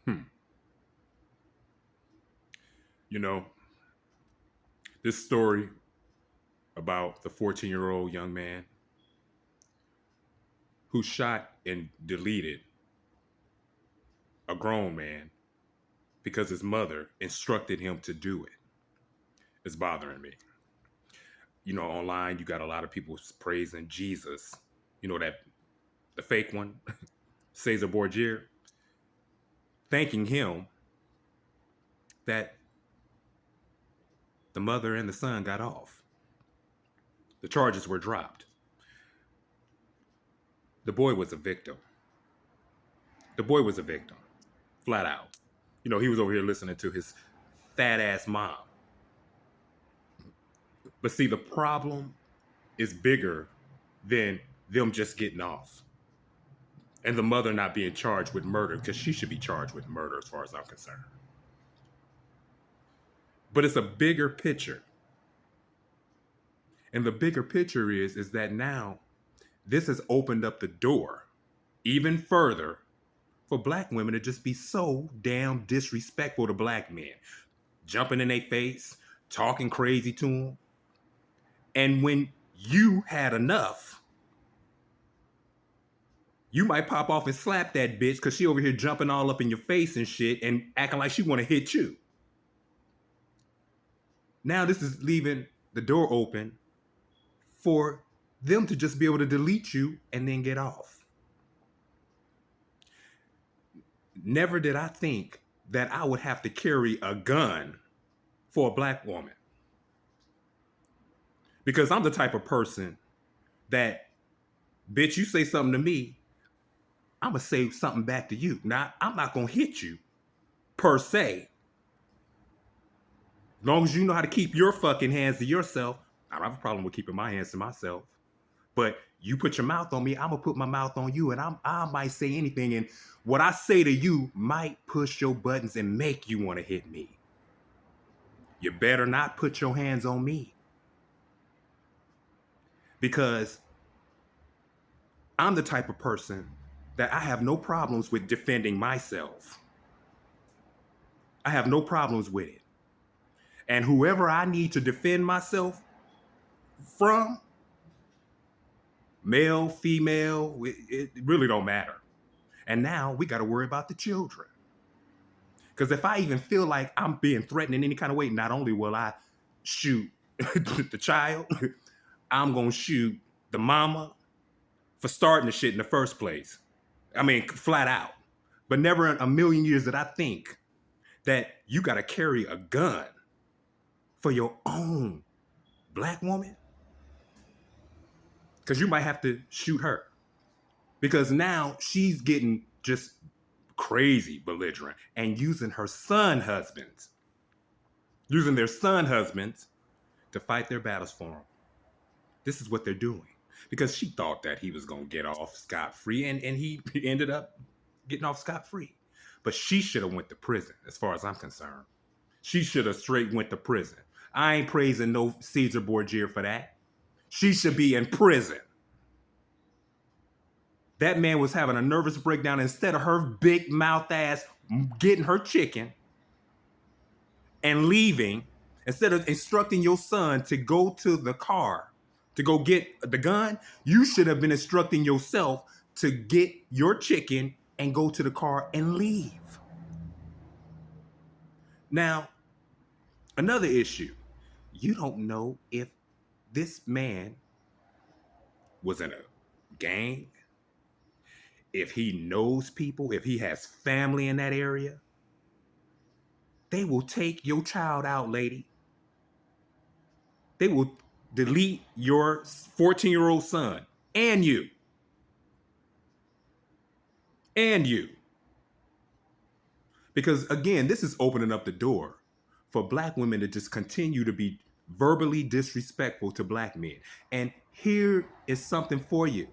Hmm. You know, this story about the 14-year-old young man who shot and deleted a grown man because his mother instructed him to do it is bothering me. Online you got a lot of people praising Jesus. That the fake one, Caesar Borgia, thanking him that the mother and the son got off. The charges were dropped. The boy was a victim. The boy was a victim, flat out. He was over here listening to his fat ass mom. But see, the problem is bigger than them just getting off and the mother not being charged with murder, because she should be charged with murder as far as I'm concerned. But it's a bigger picture. And the bigger picture is that now this has opened up the door even further for black women to just be so damn disrespectful to black men, jumping in their face, talking crazy to them. And when you had enough, you might pop off and slap that bitch because she over here jumping all up in your face and shit and acting like she want to hit you. Now this is leaving the door open for them to just be able to delete you and then get off. Never did I think that I would have to carry a gun for a black woman. Because I'm the type of person that, bitch, you say something to me, I'm going to say something back to you. Now, I'm not going to hit you, per se. As long as you know how to keep your fucking hands to yourself, I don't have a problem with keeping my hands to myself. But you put your mouth on me, I'm going to put my mouth on you, and I might say anything. And what I say to you might push your buttons and make you want to hit me. You better not put your hands on me. Because I'm the type of person that I have no problems with defending myself. I have no problems with it. And whoever I need to defend myself from, male, female, it really don't matter. And now we got to worry about the children. Because if I even feel like I'm being threatened in any kind of way, not only will I shoot the child, I'm going to shoot the mama for starting the shit in the first place. I mean, flat out. But never in a million years did I think that you got to carry a gun for your own black woman. Because you might have to shoot her. Because now she's getting just crazy belligerent and using their son husbands to fight their battles for them. This is what they're doing. Because she thought that he was going to get off scot-free, and he ended up getting off scot-free. But she should have went to prison, as far as I'm concerned. She should have straight went to prison. I ain't praising no Caesar Borgia for that. She should be in prison. That man was having a nervous breakdown. Instead of her big mouth ass getting her chicken and leaving, instead of instructing your son to go to the car to go get the gun, you should have been instructing yourself to get your chicken and go to the car and leave. Now, another issue. You don't know if this man was in a gang, if he knows people, if he has family in that area. They will take your child out, lady. They will delete your 14-year-old son and you. And you. Because again, this is opening up the door for black women to just continue to be verbally disrespectful to black men. And here is something for you.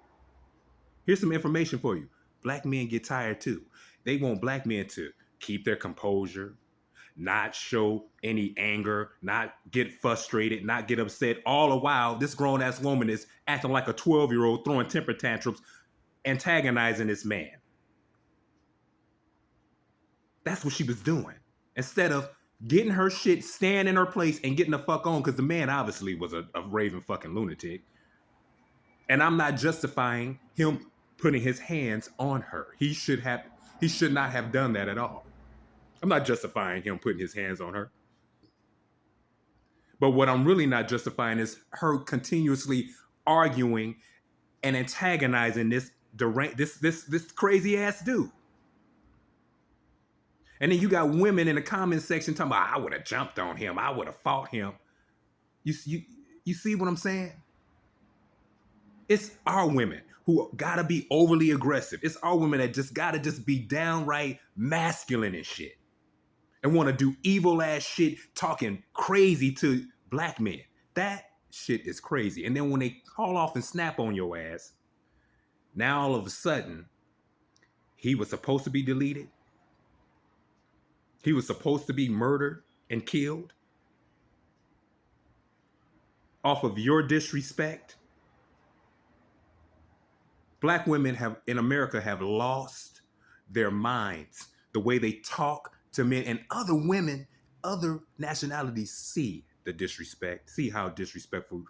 Here's some information for you. Black men get tired too. They want black men to keep their composure, not show any anger, not get frustrated, not get upset. All the while, this grown-ass woman is acting like a 12-year-old, throwing temper tantrums, antagonizing this man. That's what she was doing. Instead of getting her shit, staying in her place and getting the fuck on, because the man obviously was a raving fucking lunatic. And I'm not justifying him putting his hands on her. He should not have done that at all. I'm not justifying him putting his hands on her. But what I'm really not justifying is her continuously arguing and antagonizing this crazy ass dude. And then you got women in the comment section talking about, I would have jumped on him. I would have fought him. You, you see what I'm saying? It's our women who gotta be overly aggressive. It's our women that just gotta just be downright masculine and shit. And want to do evil ass shit, talking crazy to black men. That shit is crazy. And then when they call off and snap on your ass, now all of a sudden, he was supposed to be deleted. He was supposed to be murdered and killed off of your disrespect. Black women in America have lost their minds. The way they talk to men, and other women, other nationalities see the disrespect, see how disrespectful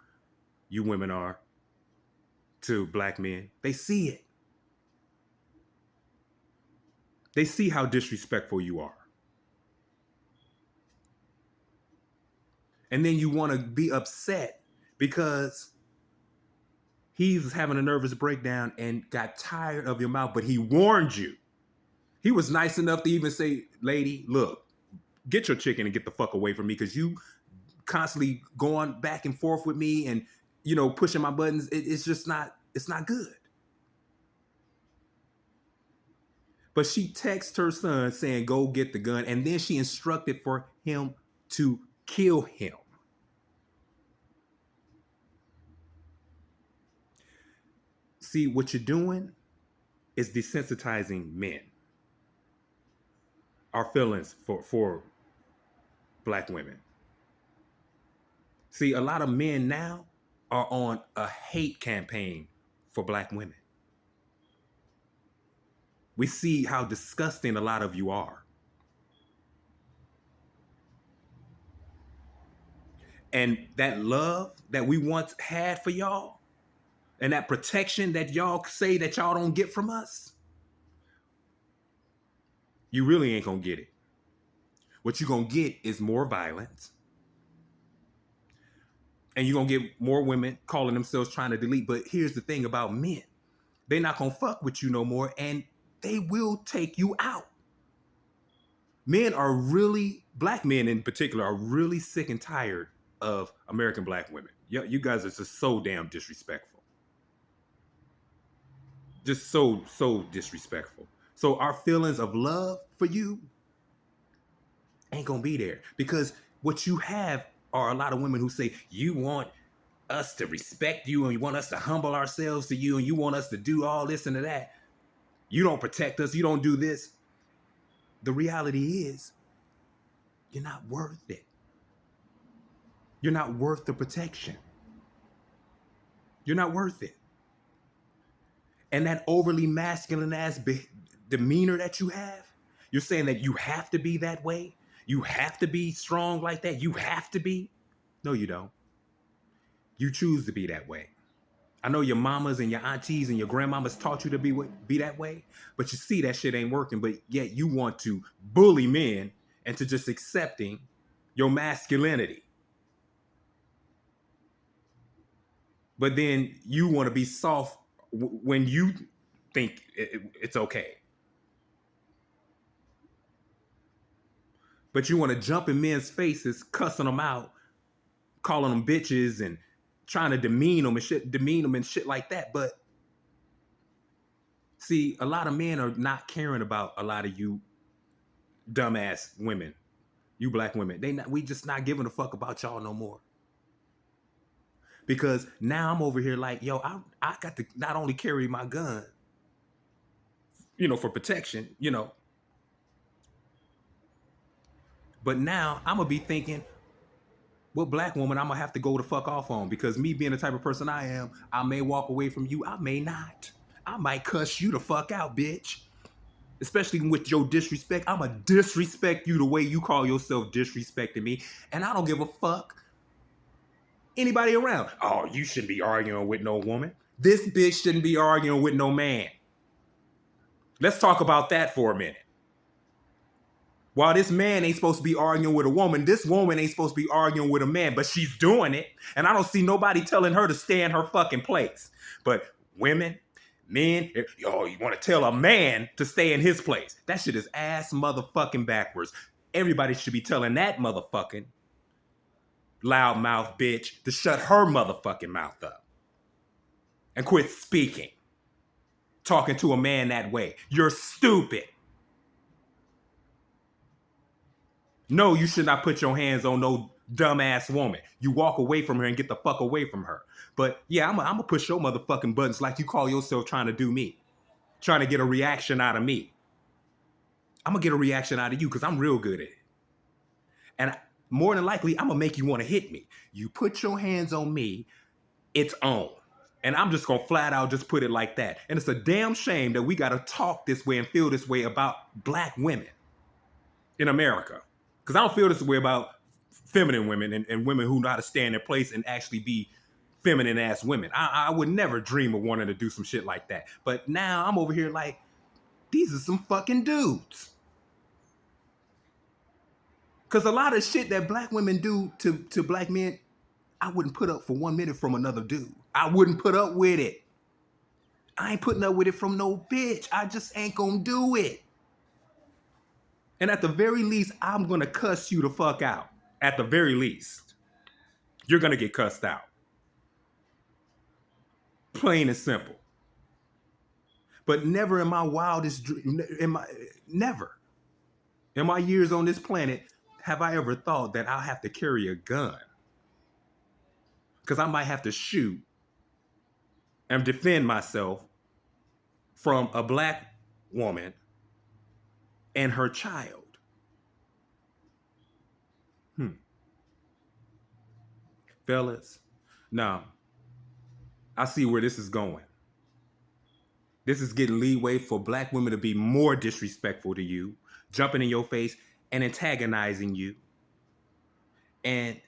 you women are to black men. They see it. They see how disrespectful you are. And then you want to be upset because he's having a nervous breakdown and got tired of your mouth, but he warned you. He was nice enough to even say, lady, look, get your chicken and get the fuck away from me, because you constantly going back and forth with me and, pushing my buttons. It's just not, it's not good. But she texted her son saying, go get the gun. And then she instructed for him to kill him. See, what you're doing is desensitizing men. Our feelings for black women. See, a lot of men now are on a hate campaign for black women. We see how disgusting a lot of you are. And that love that we once had for y'all, and that protection that y'all say that y'all don't get from us, you really ain't gonna get it. What you're gonna get is more violence. And you're gonna get more women calling themselves trying to delete. But here's the thing about men. They're not gonna fuck with you no more, and they will take you out. Men are really, black men in particular, are really sick and tired of American black women. You guys are just so damn disrespectful. Just so disrespectful. So our feelings of love for you ain't gonna be there, because what you have are a lot of women who say, you want us to respect you and you want us to humble ourselves to you and you want us to do all this and that. You don't protect us. You don't do this. The reality is, you're not worth it. You're not worth the protection. You're not worth it. And that overly masculine ass demeanor that you have, you're saying that you have to be that way. You have to be strong like that. You have to be. No, you don't. You choose to be that way. I know your mamas and your aunties and your grandmamas taught you to be that way, but you see that shit ain't working, but yet you want to bully men into just accepting your masculinity. But then you want to be soft when you think it's okay. But you want to jump in men's faces, cussing them out, calling them bitches and trying to demean them and shit like that. But see, a lot of men are not caring about a lot of you dumbass women, you black women. We just not giving a fuck about y'all no more. Because now I'm over here like, yo, I got to not only carry my gun, for protection, but now I'm gonna be thinking, what black woman I'm gonna have to go the fuck off on? Because me being the type of person I am, I may walk away from you, I may not. I might cuss you the fuck out, bitch. especially with your disrespect. I'ma disrespect you the way you call yourself disrespecting me, and I don't give a fuck anybody around. Oh, you shouldn't be arguing with no woman. This bitch shouldn't be arguing with no man. Let's talk about that for a minute. While this man ain't supposed to be arguing with a woman, this woman ain't supposed to be arguing with a man, but she's doing it. And I don't see nobody telling her to stay in her fucking place. But women, men, oh, you want to tell a man to stay in his place. That shit is ass motherfucking backwards. Everybody should be telling that motherfucking loudmouth bitch to shut her motherfucking mouth up and quit speaking. Talking to a man that way. You're stupid. No, you should not put your hands on no dumbass woman. You walk away from her and get the fuck away from her. But yeah, I'm gonna push your motherfucking buttons like you call yourself trying to do me. Trying to get a reaction out of me. I'm gonna get a reaction out of you because I'm real good at it. And more than likely, I'm gonna make you want to hit me. You put your hands on me, it's on. And I'm just gonna flat out just put it like that. And it's a damn shame that we gotta talk this way and feel this way about black women in America. Because I don't feel this way about feminine women and women who know how to stay in their place and actually be feminine ass women. I would never dream of wanting to do some shit like that. But now I'm over here like, these are some fucking dudes. Because a lot of shit that black women do to black men, I wouldn't put up for 1 minute from another dude. I wouldn't put up with it. I ain't putting up with it from no bitch. I just ain't gonna do it. And at the very least, I'm gonna cuss you the fuck out. At the very least. You're gonna get cussed out. Plain and simple. But never in my wildest dream, never. In my years on this planet, have I ever thought that I'll have to carry a gun. Because I might have to shoot and defend myself from a black woman and her child. Fellas, now, I see where this is going. This is getting leeway for black women to be more disrespectful to you, jumping in your face and antagonizing you. And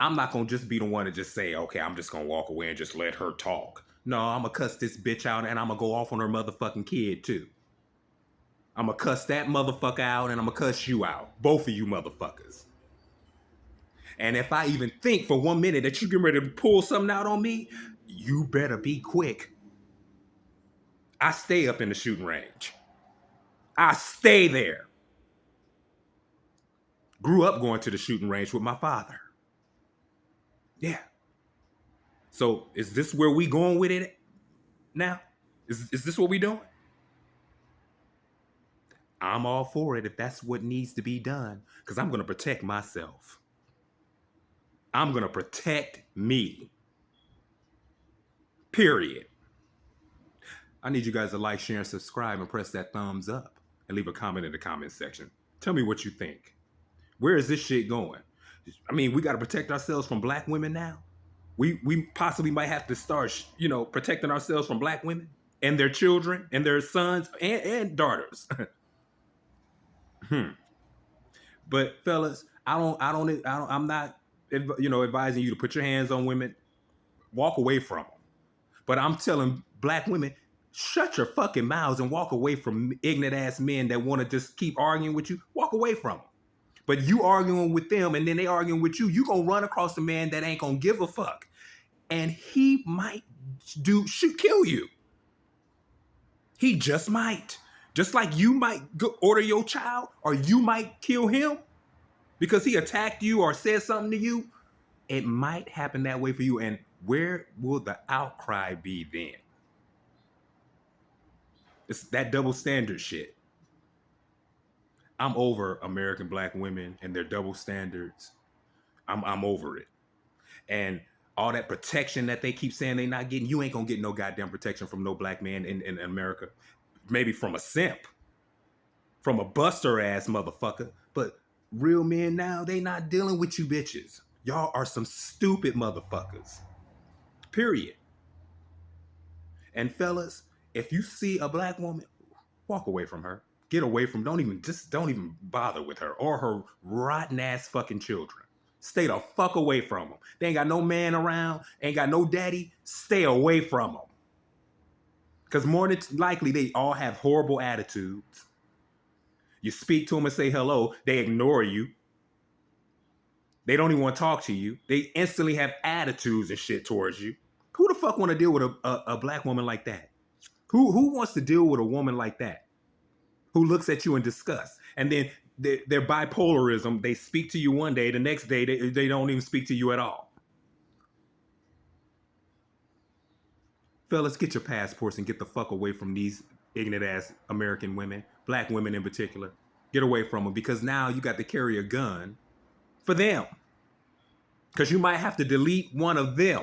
I'm not going to just be the one to just say, okay, I'm just going to walk away and just let her talk. No, I'm going to cuss this bitch out and I'm going to go off on her motherfucking kid too. I'm going to cuss that motherfucker out and I'm going to cuss you out. Both of you motherfuckers. And if I even think for 1 minute that you get ready to pull something out on me, you better be quick. I stay up in the shooting range. I stay there. Grew up going to the shooting range with my father. Yeah. So is this where we going with it now? Is this what we doing? I'm all for it if that's what needs to be done, because I'm going to protect myself. I'm going to protect me. Period. I need you guys to like, share, and subscribe and press that thumbs up and leave a comment in the comment section. Tell me what you think. Where is this shit going? I mean, we got to protect ourselves from black women now. We possibly might have to start, protecting ourselves from black women and their children and their sons and daughters. But fellas, I'm not, advising you to put your hands on women. Walk away from them. But I'm telling black women, shut your fucking mouths and walk away from ignorant ass men that want to just keep arguing with you. Walk away from them. But you arguing with them and then they arguing with you, you gonna run across a man that ain't gonna give a fuck. And he might kill you. He just might. Just like you might order your child or you might kill him because he attacked you or said something to you. It might happen that way for you. And where will the outcry be then? It's that double standard shit. I'm over American black women and their double standards. I'm over it. And all that protection that they keep saying they not getting, you ain't gonna get no goddamn protection from no black man in America. Maybe from a simp, from a buster ass motherfucker. But real men now, they not dealing with you bitches. Y'all are some stupid motherfuckers. Period. And fellas, if you see a black woman, walk away from her. Get away from. Don't even bother with her or her rotten ass fucking children. Stay the fuck away from them. They ain't got no man around. Ain't got no daddy. Stay away from them. Because more than likely, they all have horrible attitudes. You speak to them and say hello, they ignore you. They don't even want to talk to you. They instantly have attitudes and shit towards you. Who the fuck want to deal with a black woman like that? Who wants to deal with a woman like that? Who looks at you in disgust? And then their bipolarism, they speak to you one day, the next day they don't even speak to you at all. Fellas, get your passports and get the fuck away from these ignorant ass American women, black women in particular. Get away from them, because now you got to carry a gun for them. Because you might have to delete one of them.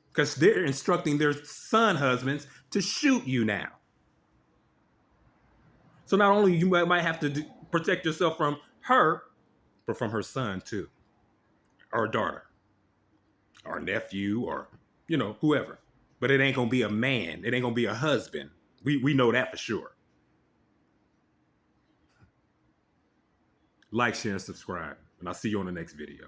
Because they're instructing their son husbands to shoot you now. So not only you might have to protect yourself from her, but from her son too. Or daughter. Or nephew, or, whoever. But it ain't going to be a man. It ain't going to be a husband. We know that for sure. Like, share, and subscribe. And I'll see you on the next video.